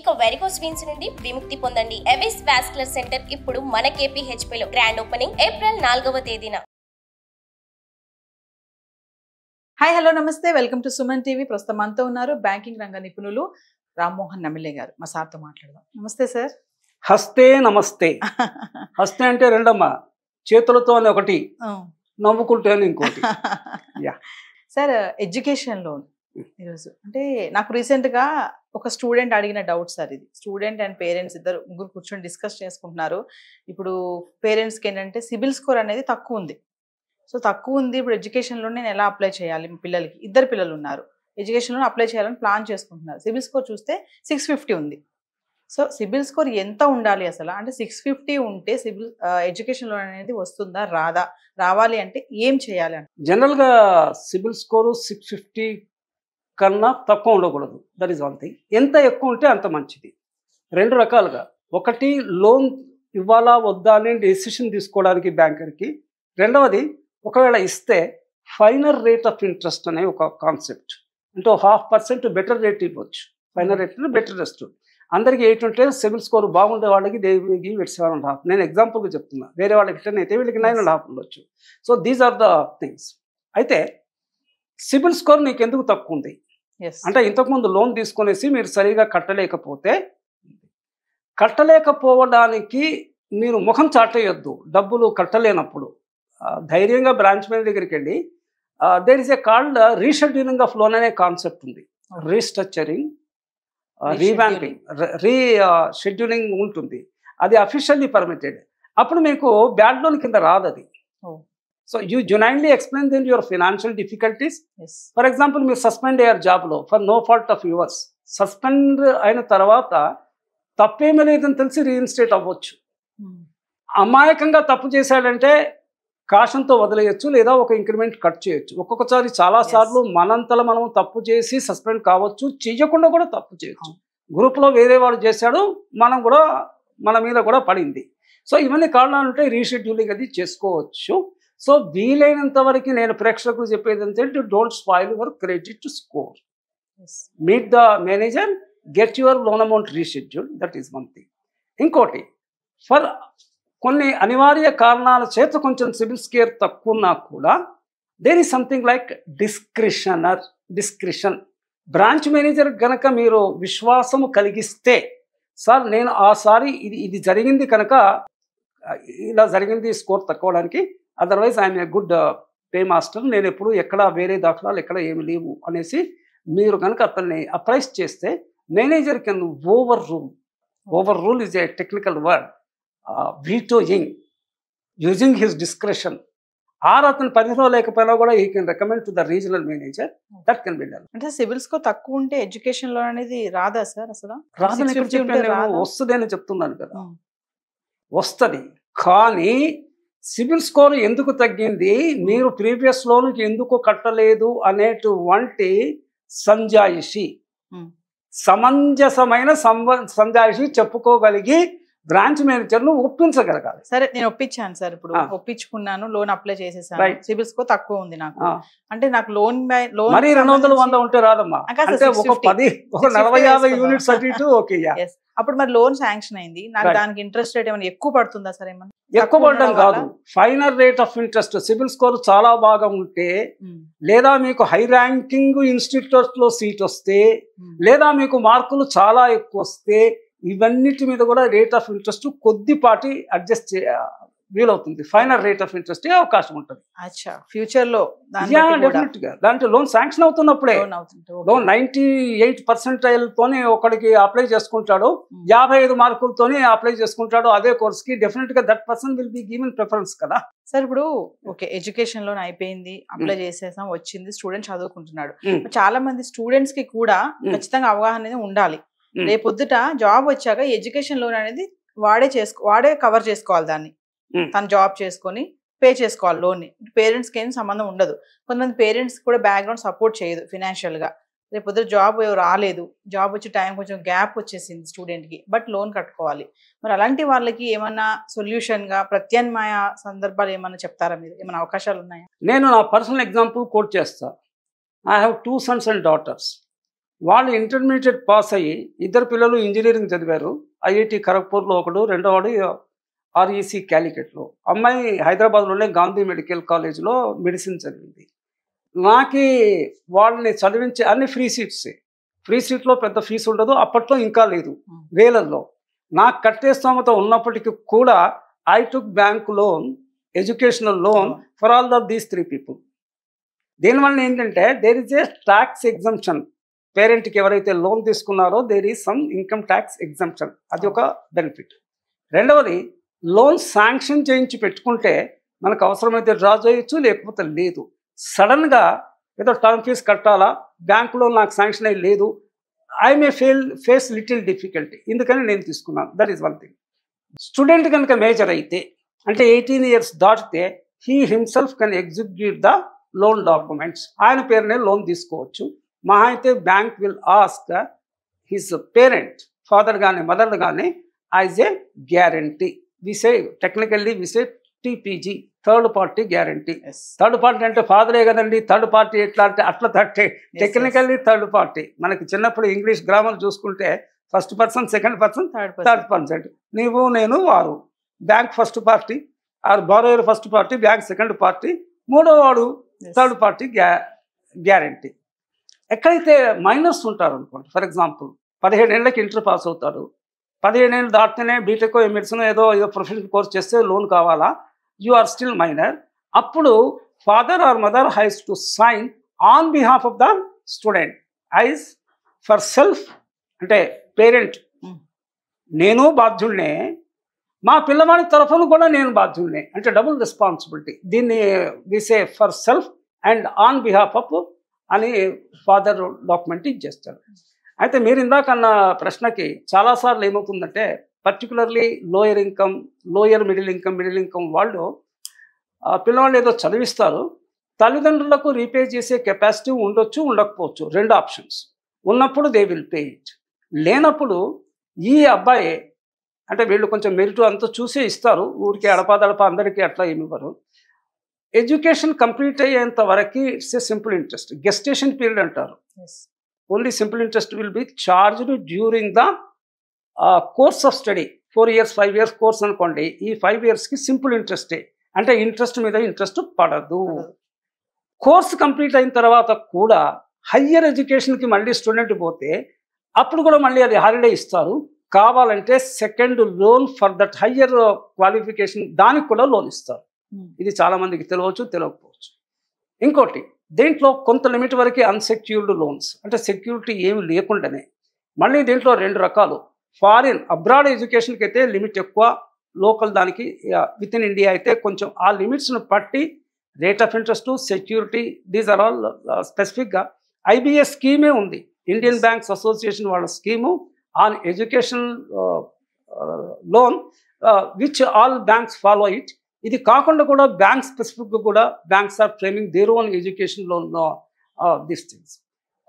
ఇక varicose veins నుండి విముక్తి పొందండి. ఎవిస్ వాస్కులర్ సెంటర్ ఇప్పుడు మన KPHP లో గ్రాండ్ ఓపెనింగ్ ఏప్రిల్ 4వ తేదీన. హాయ్ హలో నమస్తే, వెల్కమ్ టు సుమన్ టీవీ. ప్రస్తుతం మనతో ఉన్నారు బ్యాంకింగ్ రంగ నిపుణులు రామ్మోహన్ నమిలే గారు. మా సార్తో మాట్లాడదాం. నమస్తే సార్. హస్తే నమస్తే. హస్తే అంటే రెండమ్మా, చేతులతో అని ఒకటి, నవ్వుకుంటే అని ఇంకోటి. సార్, ఎడ్యుకేషన్ లోన్ ఈరోజు అంటే నాకు రీసెంట్గా ఒక స్టూడెంట్ అడిగిన డౌట్ సార్. ఇది స్టూడెంట్ అండ్ పేరెంట్స్ ఇద్దరు ముగ్గురు కూర్చొని డిస్కస్ చేసుకుంటున్నారు. ఇప్పుడు పేరెంట్స్కి ఏంటంటే సిబిల్ స్కోర్ అనేది తక్కువ ఉంది. సో తక్కువ ఉంది, ఇప్పుడు ఎడ్యుకేషన్ లోన్ నేను ఎలా అప్లై చేయాలి? పిల్లలకి ఇద్దరు పిల్లలు ఉన్నారు, ఎడ్యుకేషన్ లోన్ అప్లై చేయాలని ప్లాన్ చేసుకుంటున్నారు. సిబిల్ స్కోర్ చూస్తే 650 ఉంది. సో సిబిల్ స్కోర్ ఎంత ఉండాలి అసలు? అంటే 650 ఉంటే సిబిల్ ఎడ్యుకేషన్ లోన్ అనేది వస్తుందా రాదా? రావాలి అంటే ఏం చేయాలి? అంటే జనరల్గా సిబిల్ స్కోరు 650 కన్నా తక్కువ ఉండకూడదు. That is one thing. ఎంత ఎక్కువ ఉంటే అంత మంచిది. రెండు రకాలుగా, ఒకటి లోన్ ఇవ్వాలా వద్దా అని డెసిషన్ తీసుకోవడానికి బ్యాంకర్కి. రెండవది, ఒకవేళ ఇస్తే ఫైనల్ రేట్ ఆఫ్ ఇంట్రెస్ట్ అనే ఒక కాన్సెప్ట్. అంటే 0.5% బెటర్ రేట్ ఇవ్వచ్చు. Final rate better rest. అందరికీ 8 ఉంటే సిబిల్ స్కోర్ బాగుండే వాళ్ళకి దేవికి 7.5. నేను ఎగ్జాంపుల్గా చెప్తున్నా. వేరే వాళ్ళకి 10 అయితే వీళ్ళకి 9.5 ఉండొచ్చు. So these are the things. అయితే సిబిల్ స్కోర్ నీకు ఎందుకు తక్కువ ఉంది అంటే, ఇంతకుముందు లోన్ తీసుకునేసి మీరు సరిగా కట్టలేకపోవడానికి మీరు ముఖం చాటేయొద్దు. డబ్బులు కట్టలేనప్పుడు ధైర్యంగా బ్రాంచ్ మేనేజర్ దగ్గరికి వెళ్ళి, there is a called rescheduling of loan అనే కాన్సెప్ట్ ఉంది. రీస్ట్రక్చరింగ్, రీవ్యాంపింగ్, షెడ్యూలింగ్ ఉంటుంది. అది అఫీషియల్లీ పర్మిటెడ్. అప్పుడు మీకు బ్యాడ్ లోన్ కింద రాదు అది. So you genuinely explain then your financial difficulties. For example, మీరు సస్పెండ్ అయ్యారు జాబ్లో for no fault of yours. Suspend అయిన తర్వాత తప్పేమీ లేదని తెలిసి రీఇన్స్టేట్ అవ్వచ్చు. అమాయకంగా తప్పు చేశాడంటే కాషన్తో వదిలేయచ్చు, లేదా ఒక ఇంక్రిమెంట్ కట్ చేయొచ్చు. ఒక్కొక్కసారి చాలాసార్లు మనంతలో మనం తప్పు చేసి సస్పెండ్ కావచ్చు, చెయ్యకుండా కూడా తప్పు చేయొచ్చు. గ్రూప్లో వేరే వాడు చేశాడు, మన మీద కూడా పడింది. సో ఇవన్నీ కారణాలు ఉంటే రీషెడ్యూలింగ్ అది చేసుకోవచ్చు. సో వీలైనంత వరకు నేను ప్రేక్షకులు చెప్పేది ఏంటంటే, don't spoil your credit score. Meet the manager, get your loan amount reschedule. That is one thing. ఇంకోటి, ఫర్ కొన్ని అనివార్య కారణాల చేత కొంచెం సిబిల్ స్కోర్ తక్కువ ఉన్నా కూడా there is something like discretion. Branch manager గనక మీరు విశ్వాసము కలిగిస్తే, సార్ నేను ఆసారి ఇది జరిగింది కనుక ఇలా జరిగింది స్కోర్ తక్కువడానికి, otherwise I'm a good paymaster, నేను ఎప్పుడు ఎక్కడ వేరే దాఖలాలు ఎక్కడ ఏమి లేవు అనేసి మీరు కనుక అతన్ని అప్రైజ్ చేస్తే, manager can overrule is a technical word, vetoing, using his discretion, or అతను పరిధిలో లేకపోయినా కూడా he can recommend to the regional manager. That can be done. అంటే సిబిల్ స్కోర్ తక్కువ ఉంటే ఎడ్యుకేషన్ లోన్ అనేది రాదా సార్? అసలు వస్తుందని చెప్తున్నాను కదా, వస్తుంది. కానీ సిబిల్ స్కోర్ ఎందుకు తగ్గింది, మీరు ప్రీవియస్ లోన్కి ఎందుకు కట్టలేదు అనేటువంటి సమంజసమైన సంజాయిషి చెప్పుకోగలిగి బ్రాంచ్ మేనేజర్ను ఒప్పించగలగాలి. సరే, నేను ఒప్పించాను సార్, ఇప్పుడు ఒప్పించుకున్నాను, లోన్ అప్లై చేసేసాను, సిబిల్ స్కోర్ తక్కువ ఉంది నాకు. అంటే నాకు లోన్ మరి 200-100 ఉంటే రాదమ్మా. అంటే ఒక 40-50 యూనిట్స్ అటు ఓకే. అప్పుడు మరి లోన్ శాంక్షన్ అయింది, నాకు దానికి ఇంట్రెస్ట్ రేట్ ఏమైనా ఎక్కువ పడుతుందా సార్? ఏమన్నా ఎక్కువ పడడం కాదు, final rate of interest. CIBIL score చాలా బాగా ఉంటే, లేదా మీకు హై ర్యాంకింగ్ ఇన్స్టిట్యూట్ లో సీట్ వస్తే, లేదా మీకు మార్కులు చాలా ఎక్కువ వస్తే, ఇవన్నిటి మీద కూడా రేట్ ఆఫ్ ఇంట్రెస్ట్ కొద్దిపాటి అడ్జస్ట్ వీలవుతుంది. ఫైనల్ రేట్ ఆఫ్ ఇంట్రెస్ట్ అవకాశం ఉంటుంది ఫ్యూచర్ లో. డెఫినెట్ గా దాంట్లో లోన్ శాంక్షన్ అవుతున్నప్పుడే లోన్ 98% తోని ఒకడికి అప్లై చేసుకుంటాడు, 55 మార్కులతోని అప్లై చేసుకుంటాడు అదే కోర్స్ కి, డెఫినెట్ గా that person will be given preference కదా సార్. ఇప్పుడు ఓకే, ఎడ్యుకేషన్ లోన్ అయిపోయింది, అప్లై చేసేసాం, వచ్చింది, స్టూడెంట్ చదువుకుంటున్నాడు. చాలా మంది స్టూడెంట్స్ కి కూడా ఖచ్చితంగా అవగాహన అనేది ఉండాలి. రేపొద్దుట జాబ్ వచ్చాక ఎడ్యుకేషన్ లోన్ అనేది వాడే కవర్ చేసుకోవాలి. దాన్ని తను జాబ్ చేసుకొని పే చేసుకోవాలి లోన్ ని. పేరెంట్స్ కి ఏం సంబంధం ఉండదు. కొంతమంది పేరెంట్స్ కూడా బ్యాక్గ్రౌండ్ సపోర్ట్ చేయదు ఫినాన్షియల్ గా. రేపు పొద్దున జాబ్ రాలేదు, జాబ్ వచ్చే టైం కొంచెం గ్యాప్ వచ్చేసింది స్టూడెంట్ కి, బట్ లోన్ కట్టుకోవాలి. మరి అలాంటి వాళ్ళకి ఏమన్నా సొల్యూషన్ గా ప్రత్యామ్నాయ సందర్భాలు ఏమన్నా చెప్తారా మీరు? ఏమైనా అవకాశాలు ఉన్నాయా? నేను నా పర్సనల్ ఎగ్జాంపుల్ కోట్ చేస్తా. I have 2 sons and daughters. వాళ్ళు ఇంటర్మీడియట్ పాస్ అయ్యి ఇద్దరు పిల్లలు ఇంజనీరింగ్ చదివారు. ఐఐటి ఖరగ్పూర్లో ఒకడు, రెండోవాడు ఆర్ఈసి క్యాలికట్లో. అమ్మాయి హైదరాబాద్లోనే గాంధీ మెడికల్ కాలేజ్లో మెడిసిన్ చదివింది. నాకు వాళ్ళని చదివించే అన్ని ఫ్రీ సీట్సే. ఫ్రీ సీట్లో పెద్ద ఫీజు ఉండదు, అప్పట్లో ఇంకా లేదు, వేలల్లో. నాకు కట్టే స్తోమత ఉన్నప్పటికీ కూడా I took bank loan, educational loan for all these 3 people. దీనివల్ల ఏంటంటే there is a tax exemption. పేరెంట్కి ఎవరైతే లోన్ తీసుకున్నారో there is some income tax exemption, అది ఒక బెనిఫిట్. రెండవది, లోన్ శాంక్షన్ చేయించి పెట్టుకుంటే మనకు అవసరమైతే డ్రా చేయొచ్చు, లేకపోతే లేదు. సడన్గా ఏదో టర్మ్ ఫీజ్ కట్టాలా, బ్యాంకులో నాకు శాంక్షన్ అయ్యి లేదు, I may face little difficulty, ఎందుకని నేను తీసుకున్నాను. That is one thing. Student కనుక మేజర్ అయితే, అంటే 18 years దాటితే, he himself can execute the loan documents. ఆయన పేరునే లోన్ తీసుకోవచ్చు. మహా అయితే bank will ask his parent, father కానీ మదర్ కానీ, యాజ్ ఏ గ్యారంటీ. విసే టెక్నికల్లీ విసే TPG, third party guarantee. Third party అంటే ఫాదరే కదండి, థర్డ్ పార్టీ ఎట్లా అంటే అట్లా టెక్నికల్లీ థర్డ్ పార్టీ. మనకి చిన్నప్పుడు ఇంగ్లీష్ గ్రామర్ చూసుకుంటే first person, second person, third person. నీవు, నేను, వారు. Bank first party, or borrower first party, bank second party, మూడో వాడు థర్డ్ పార్టీ గ్యారంటీ. ఎక్కడైతే మైనర్స్ ఉంటారు అనుకోండి, ఫర్ ఎగ్జాంపుల్ 17 ఏళ్ళకి ఇంటర్ పాస్ అవుతాడు, 17 ఏళ్ళు దాటితేనే బీటెక్ మెడిసిన్ ఏదో ప్రొఫెషనల్ కోర్స్ చేస్తే లోన్ కావాలా, యు ఆర్ స్టిల్ మైనర్. అప్పుడు father or mother has to sign on behalf of the student is for self. అంటే పేరెంట్, నేను బాధ్యుడినే, మా పిల్లవాడి తరఫున కూడా నేను బాధ్యుడినే, అంటే డబుల్ రెస్పాన్సిబిలిటీ. దీన్ని విసే for self and on behalf of అని ఫాదర్ డాక్యుమెంట్ ఇచ్చేస్తారు. అయితే మీరు ఇందాక అన్న ప్రశ్నకి చాలాసార్లు ఏమవుతుందంటే, పర్టికులర్లీ లోయర్ మిడిల్ ఇన్కమ్ వాళ్ళు పిల్లవాళ్ళు ఏదో చదివిస్తారు, తల్లిదండ్రులకు రీపే చేసే కెపాసిటీ ఉండొచ్చు, ఉండకపోవచ్చు. 2 ఆప్షన్స్. ఉన్నప్పుడు దే విల్ పే ఇట్, లేనప్పుడు ఈ అబ్బాయి అంటే వీళ్ళు కొంచెం మెరిట్ అంతా చూసే ఇస్తారు, ఊరికి అడపాదడప అందరికీ అట్లా ఏమి ఇవ్వరు. ఎడ్యుకేషన్ కంప్లీట్ అయ్యేంత వరకు it's a simple interest, gestation period అంటారు. Only simple interest will be charged during the course of study. 4 years 5 years course అనుకోండి, ఈ 5 yearsకి సింపుల్ ఇంట్రెస్టే, అంటే ఇంట్రెస్ట్ మీద ఇంట్రెస్ట్ పడదు. కోర్స్ కంప్లీట్ అయిన తర్వాత కూడా హయ్యర్ ఎడ్యుకేషన్కి మళ్ళీ స్టూడెంట్ పోతే అప్పుడు కూడా మళ్ళీ అది హాలిడే ఇస్తారు. కావాలంటే second loan for that higher qualification, దానికి కూడా లోన్ ఇస్తారు. ఇది చాలామందికి తెలియవచ్చు, తెలియకపోవచ్చు. ఇంకోటి, దీంట్లో కొంత లిమిట్ వరకు అన్సెక్యూర్డ్ లోన్స్, అంటే సెక్యూరిటీ ఏమి లేకుండానే. మళ్ళీ దీంట్లో 2 రకాలు. ఫారిన్ అబ్రాడ్ ఎడ్యుకేషన్కి అయితే లిమిట్ ఎక్కువ, లోకల్ దానికి విత్ ఇన్ ఇండియా అయితే కొంచెం ఆ లిమిట్స్ను బట్టి rate of interest, security, these are all స్పెసిఫిక్గా ఐబిఎస్ స్కీమే ఉంది, ఇండియన్ బ్యాంక్స్ అసోసియేషన్ వాళ్ళ scheme on education loan, which all banks follow it. ఇది కాకుండా కూడా బ్యాంక్ స్పెసిఫిక్గా కూడా banks are framing their own education loan this things.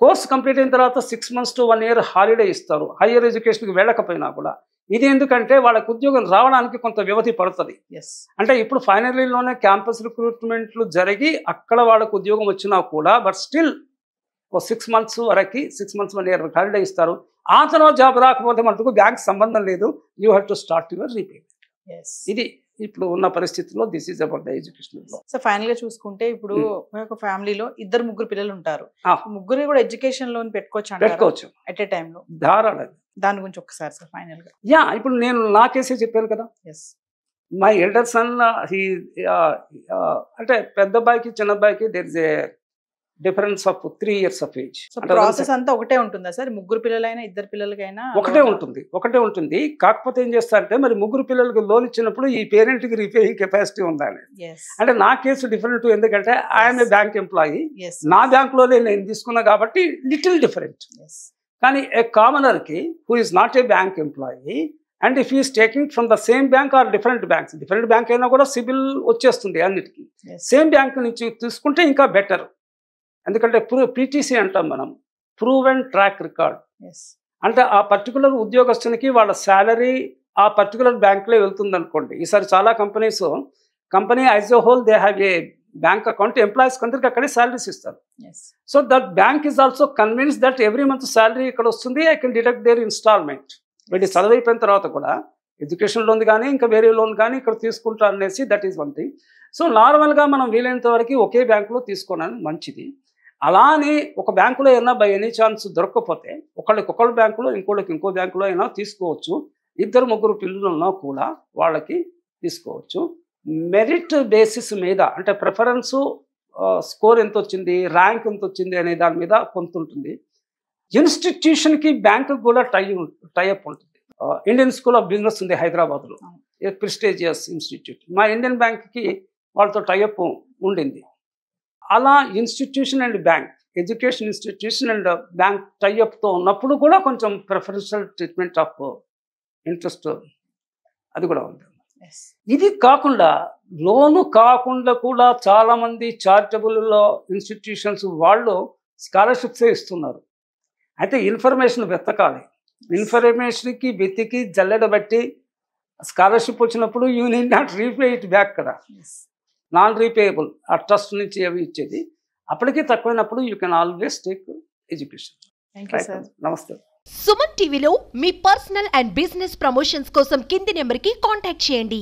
Course complete అయిన తర్వాత 6 months to 1 year హాలిడే ఇస్తారు, హయ్యర్ ఎడ్యుకేషన్కి వెళ్ళకపోయినా కూడా. ఇది ఎందుకంటే వాళ్ళకి ఉద్యోగం రావడానికి కొంత వ్యవధి పడుతుంది. అంటే ఇప్పుడు ఫైనల్ ఇయర్లోనే క్యాంపస్ రిక్రూట్మెంట్లు జరిగి అక్కడ వాళ్ళకు ఉద్యోగం వచ్చినా కూడా, బట్ స్టిల్ 6 months వరకు 6 months 1 year హాలిడే ఇస్తారు. ఆ తర్వాత జాబ్ రాకపోతే మటుకు బ్యాంక్ సంబంధం లేదు, you have to start your repayment. ఇది ఇప్పుడు ఉన్న పరిస్థితుల్లో this is about the education. So final గా చూసుకుంటే ఇప్పుడు ఒక ఫ్యామిలీలో 2-3 పిల్లలు ఉంటారు, ముగ్గురు కూడా ఎడ్యుకేషన్ లోన్ పెట్టుకోవచ్చు అట్ ఏ టైంలో. ధారాళంగా దాని గురించి ఒకసారి సార్ ఫైనల్ గా. ఇప్పుడు నేను నా కేసే చెప్పాను కదా, మై ఎల్డర్ సన్ అంటే పెద్ద అబ్బాయికి చిన్న అబ్బాయికి there is a difference of 3 years of age. Process అంతా ఒకటే ఉంటుందా సార్? ముగ్గురు పిల్లలైనా 2 పిల్లలకైనా ఒకటే ఉంటుంది. కాకపోతే ఏం చేస్తారంటే, మరి ముగ్గురు పిల్లలకు లోన్ ఇచ్చినప్పుడు ఈ పేరెంట్కి రీపేయింగ్ కెపాసిటీ ఉండాలి. అంటే నా కేసు డిఫరెంట్, ఎందుకంటే ఐఎమ్ ఏ బ్యాంక్ ఎంప్లాయీ, నా బ్యాంక్లోనే నేను తీసుకున్నా కాబట్టి లిటిల్ డిఫరెంట్. కానీ ఏ కామనర్కి who is not a bank employee and if is taking from the same bank or different bank అయినా కూడా సిబిల్ వచ్చేస్తుంది అన్నిటికీ. సేమ్ బ్యాంక్ నుంచి తీసుకుంటే ఇంకా బెటర్, ఎందుకంటే పీటీసీ అంటాం మనం, ప్రూవెన్ ట్రాక్ రికార్డ్. అంటే ఆ పర్టికులర్ ఉద్యోగస్తునికి వాళ్ళ శాలరీ ఆ పర్టికులర్ బ్యాంక్లో వెళ్తుంది అనుకోండి. ఈసారి చాలా company as a whole they have a bank account, employees అందరికి అక్కడే శాలరీస్ ఇస్తారు. Yes. So that bank is also convince that every month salary ఇక్కడ వస్తుంది, I can deduct their installment. వీటి చదువు అయిపోయిన తర్వాత కూడా ఎడ్యుకేషన్ లోన్ కానీ ఇంకా వేరే లోన్ కానీ ఇక్కడ తీసుకుంటా అనేసి that is one thing. So నార్మల్గా మనం వీలైనంత వరకు ఒకే బ్యాంకులో తీసుకోవడానికి మంచిది. అలా అని ఒక బ్యాంకులో అయినా బై ఎనీ ఛాన్స్ దొరకకపోతే ఒకళ్ళ బ్యాంకులో ఇంకోళ్ళకి ఇంకో బ్యాంకులో అయినా తీసుకోవచ్చు. 2-3 పిల్లలు ఉన్నా కూడా వాళ్ళకి తీసుకోవచ్చు. మెరిట్ బేసిస్ మీద అంటే ప్రిఫరెన్సు, స్కోర్ ఎంత వచ్చింది, ర్యాంక్ ఎంత వచ్చింది అనే దాని మీద కొంత ఉంటుంది. ఇన్స్టిట్యూషన్కి బ్యాంకుకి కూడా టైఅప్ ఉంటుంది. ఇండియన్ స్కూల్ ఆఫ్ బిజినెస్ ఉంది హైదరాబాద్లో, ప్రెస్టీజియస్ ఇన్స్టిట్యూట్. మా ఇండియన్ బ్యాంక్కి వాళ్ళతో టైఅప్ ఉండింది. అలా institution and bank, education institution and bank టైఅప్తో ఉన్నప్పుడు కూడా కొంచెం ప్రిఫరెన్షియల్ ట్రీట్మెంట్ ఆఫ్ ఇంట్రెస్ట్ అది కూడా ఉంది. Yes. ఇది కాకుండా లోను కాకుండా కూడా చాలామంది చారిటబుల్ ఇన్స్టిట్యూషన్స్ వాళ్ళు స్కాలర్షిప్సే ఇస్తున్నారు. అయితే ఇన్ఫర్మేషన్ వెతకాలి. ఇన్ఫర్మేషన్కి వెతికి జల్లెడబట్టి స్కాలర్షిప్ వచ్చినప్పుడు you need not repay it back కదా, Yes. Non repayable. ఆ ట్రస్ట్ నుంచి అవి ఇచ్చేది. అప్పటికీ తక్కువైనప్పుడు you can always take education. Thank you, sir. నమస్తే. సుమన్ టీవీలో మీ పర్సనల్ అండ్ బిజినెస్ ప్రమోషన్స్ కోసం కింది నెంబర్కి కాంటాక్ట్ చేయండి.